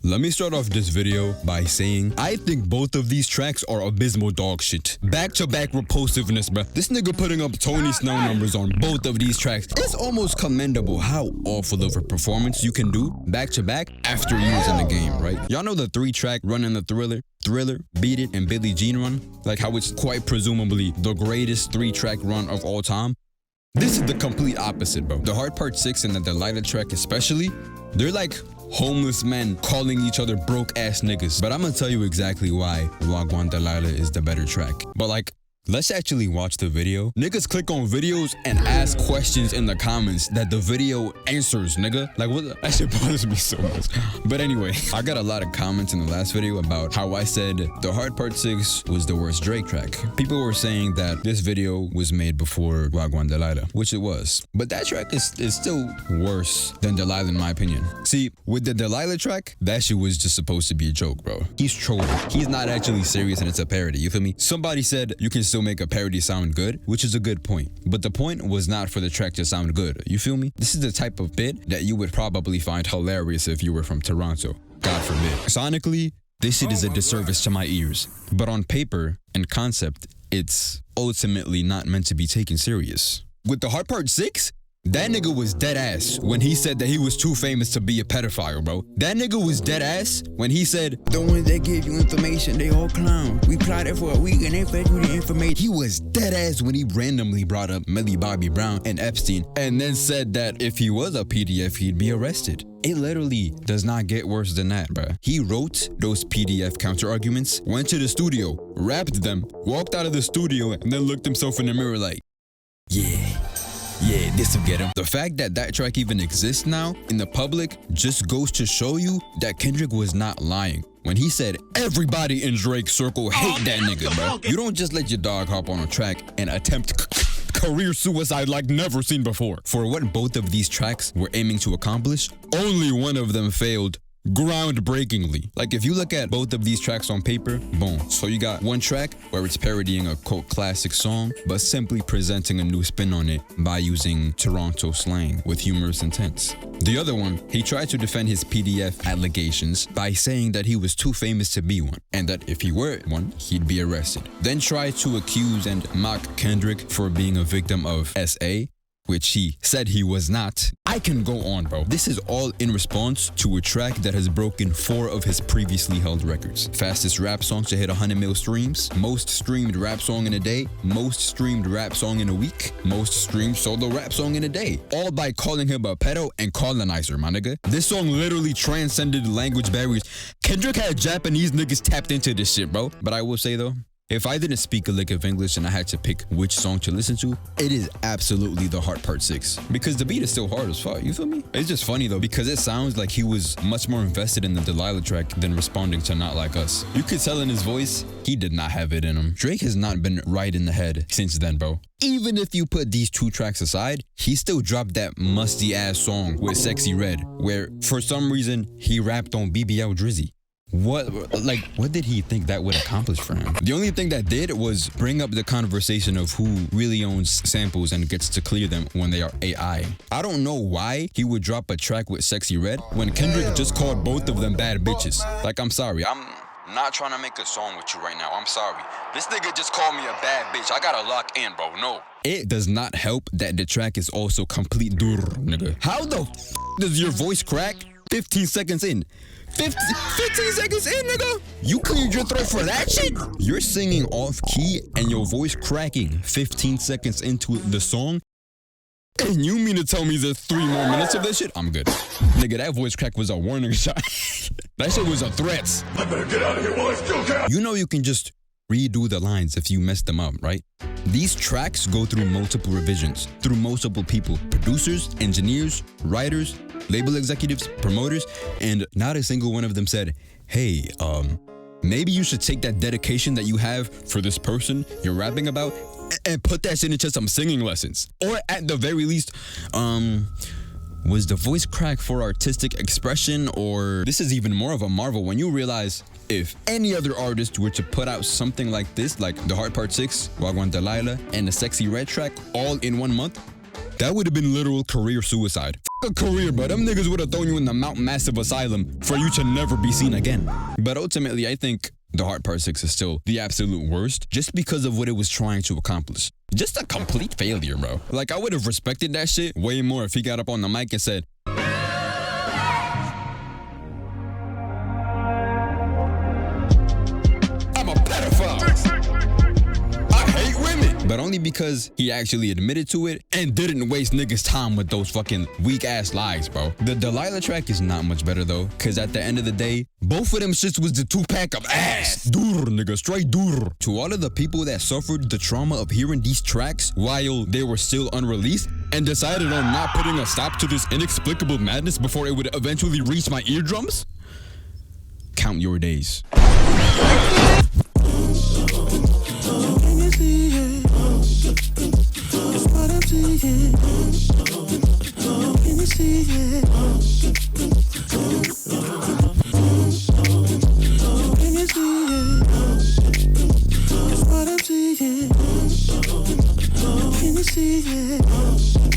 Let me start off this video by saying I think both of these tracks are abysmal dog shit. Back-to-back repulsiveness, bruh. This nigga putting up Tony Snow numbers on both of these tracks. It's almost commendable how awful of a performance you can do back-to-back after years in the game, right? Y'all know the 3-track Run in the Thriller, Beat It, and Billie Jean run? Like how it's quite presumably the greatest 3-track run of all time? This is the complete opposite, bro. The Hard Part 6 and the Delilah track especially, they're like homeless men calling each other broke-ass niggas. But I'm gonna tell you exactly why Gwan Delilah is the better track. But like, let's actually watch the video. Niggas click on videos and ask questions in the comments that the video answers, nigga. Like, what? That shit bothers me so much. But anyway, I got a lot of comments in the last video about how I said the Hard Part 6 was the worst Drake track. People were saying that this video was made before Gwan Delilah, which it was. But that track is still worse than Delilah in my opinion. See, with the Delilah track, that shit was just supposed to be a joke, bro. He's trolling. He's not actually serious and it's a parody, you feel me? Somebody said you can still make a parody sound good, which is a good point. But the point was not for the track to sound good, you feel me? This is the type of bit that you would probably find hilarious if you were from Toronto. God forbid. Sonically, this shit is a disservice to my ears. But on paper and concept, it's ultimately not meant to be taken serious. With the Hard Part 6, that nigga was dead ass when he said that he was too famous to be a pedophile, bro. That nigga was dead ass when he said, the ones that give you information, they all clown. We plotted for a week and they fed you the information. He was dead ass when he randomly brought up Millie Bobby Brown and Epstein and then said that if he was a PDF, he'd be arrested. It literally does not get worse than that, bruh. He wrote those PDF counter arguments, went to the studio, rapped them, walked out of the studio, and then looked himself in the mirror like, yeah, this'll get him. The fact that that track even exists now in the public just goes to show you that Kendrick was not lying when he said everybody in Drake's circle hate that nigga, bro. You don't just let your dog hop on a track and attempt career suicide like never seen before. For what both of these tracks were aiming to accomplish, only one of them failed groundbreakingly. Like if you look at both of these tracks on paper, boom. So you got one track where it's parodying a quote classic song, but simply presenting a new spin on it by using Toronto slang with humorous intents. The other one, he tried to defend his PDF allegations by saying that he was too famous to be one, and that if he were one, he'd be arrested. Then tried to accuse and mock Kendrick for being a victim of SA, which he said he was not. I can go on, bro. This is all in response to a track that has broken 4 of his previously held records. Fastest rap song to hit 100 mil streams, most streamed rap song in a day, most streamed rap song in a week, most streamed solo rap song in a day. All by calling him a pedo and colonizer, my nigga. This song literally transcended language barriers. Kendrick had Japanese niggas tapped into this shit, bro. But I will say though, if I didn't speak a lick of English and I had to pick which song to listen to, it is absolutely the Hard Part 6. Because the beat is still hard as fuck, you feel me? It's just funny though, because it sounds like he was much more invested in the Delilah track than responding to Not Like Us. You could tell in his voice, he did not have it in him. Drake has not been right in the head since then, bro. Even if you put these 2 tracks aside, he still dropped that musty-ass song with Sexy Red, where for some reason, he rapped on BBL Drizzy. What did he think that would accomplish for him? The only thing that did was bring up the conversation of who really owns samples and gets to clear them when they are AI. I don't know why he would drop a track with Sexy Red when Kendrick just called both of them bad bitches. Like, I'm sorry, I'm not trying to make a song with you right now. I'm sorry. This nigga just called me a bad bitch. I gotta lock in, bro. No. It does not help that the track is also complete dur, nigga. How the f does your voice crack 15 seconds in? 15 seconds in, nigga? You cleared your throat for that shit? You're singing off key and your voice cracking 15 seconds into the song? And you mean to tell me there's 3 more minutes of this shit? I'm good. Nigga, that voice crack was a warning shot. That shit was a threat. I better get out of here while I still can. You know you can just redo the lines if you mess them up, right? These tracks go through multiple revisions, through multiple people, producers, engineers, writers, label executives, promoters, and not a single one of them said, hey, maybe you should take that dedication that you have for this person you're rapping about and put that shit into some singing lessons. Or at the very least, was the voice crack for artistic expression? Or this is even more of a marvel when you realize if any other artist were to put out something like this, like the Hard Part 6, Gwan Delilah, and the Sexy Red track all in 1 month, that would have been literal career suicide. a career, bro. Them niggas would have thrown you in the Mount Massive Asylum for you to never be seen again. But ultimately, I think the Heart Part 6 is still the absolute worst just because of what it was trying to accomplish. Just a complete failure, bro. Like, I would have respected that shit way more if he got up on the mic and said, I'm a pedophile. I hate women. But only because he actually admitted to it and didn't waste niggas' time with those fucking weak-ass lies, bro. The Delilah track is not much better, though, because at the end of the day, both of them shits was the 2-pack of ass. Dur, nigga, straight dur. To all of the people that suffered the trauma of hearing these tracks while they were still unreleased and decided on not putting a stop to this inexplicable madness before it would eventually reach my eardrums, count your days. Can you see it?